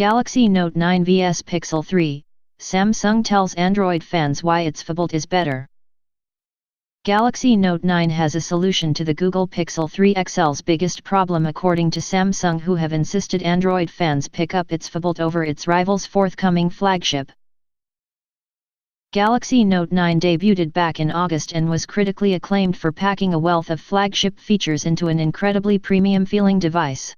Galaxy Note 9 vs Pixel 3, Samsung tells Android fans why its phablet is better. Galaxy Note 9 has a solution to the Google Pixel 3 XL's biggest problem according to Samsung, who have insisted Android fans pick up its phablet over its rival's forthcoming flagship. Galaxy Note 9 debuted back in August and was critically acclaimed for packing a wealth of flagship features into an incredibly premium-feeling device.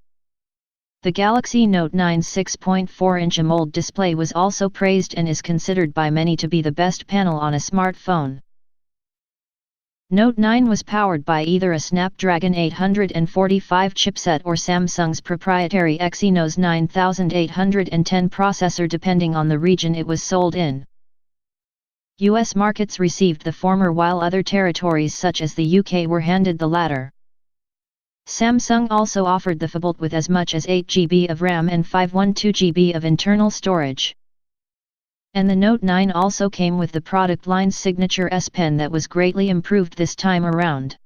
The Galaxy Note 9's 6.4-inch AMOLED display was also praised and is considered by many to be the best panel on a smartphone. Note 9 was powered by either a Snapdragon 845 chipset or Samsung's proprietary Exynos 9810 processor, depending on the region it was sold in. US markets received the former while other territories such as the UK were handed the latter. Samsung also offered the phablet with as much as 8 GB of RAM and 512 GB of internal storage. And the Note 9 also came with the product line's signature S Pen that was greatly improved this time around.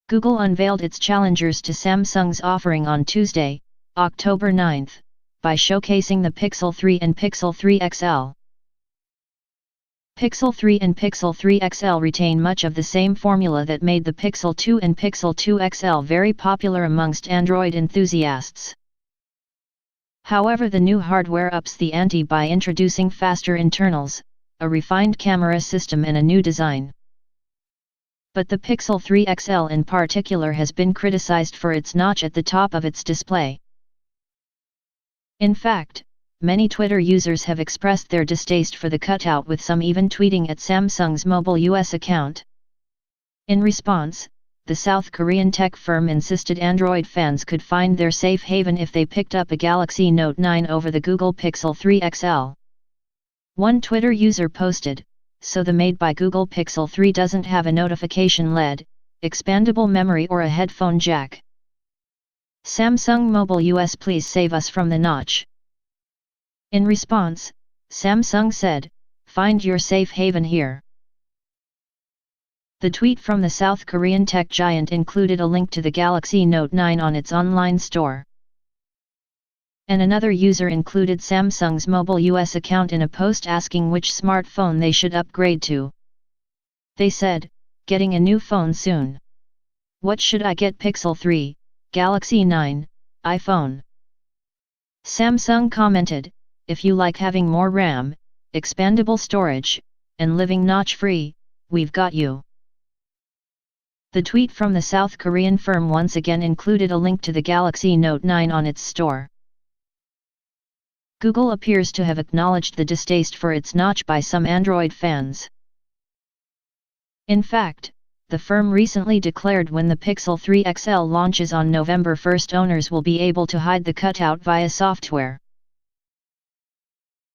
Google unveiled its challengers to Samsung's offering on Tuesday, October 9, by showcasing the Pixel 3 and Pixel 3 XL. Pixel 3 and Pixel 3 XL retain much of the same formula that made the Pixel 2 and Pixel 2 XL very popular amongst Android enthusiasts. However, the new hardware ups the ante by introducing faster internals, a refined camera system and a new design. But the Pixel 3 XL in particular has been criticized for its notch at the top of its display. In fact, many Twitter users have expressed their distaste for the cutout, with some even tweeting at Samsung's mobile US account. In response, the South Korean tech firm insisted Android fans could find their safe haven if they picked up a Galaxy Note 9 over the Google Pixel 3 XL. One Twitter user posted, "So the made by Google Pixel 3 doesn't have a notification LED, expandable memory or a headphone jack. Samsung Mobile US, please save us from the notch." In response, Samsung said, "Find your safe haven here." The tweet from the South Korean tech giant included a link to the Galaxy Note 9 on its online store. And another user included Samsung's mobile US account in a post asking which smartphone they should upgrade to. They said, "Getting a new phone soon. What should I get? Pixel 3, Galaxy 9, iPhone." Samsung commented, "If you like having more RAM, expandable storage, and living notch-free, we've got you." The tweet from the South Korean firm once again included a link to the Galaxy Note 9 on its store. Google appears to have acknowledged the distaste for its notch by some Android fans. In fact, the firm recently declared when the Pixel 3 XL launches on November 1, owners will be able to hide the cutout via software.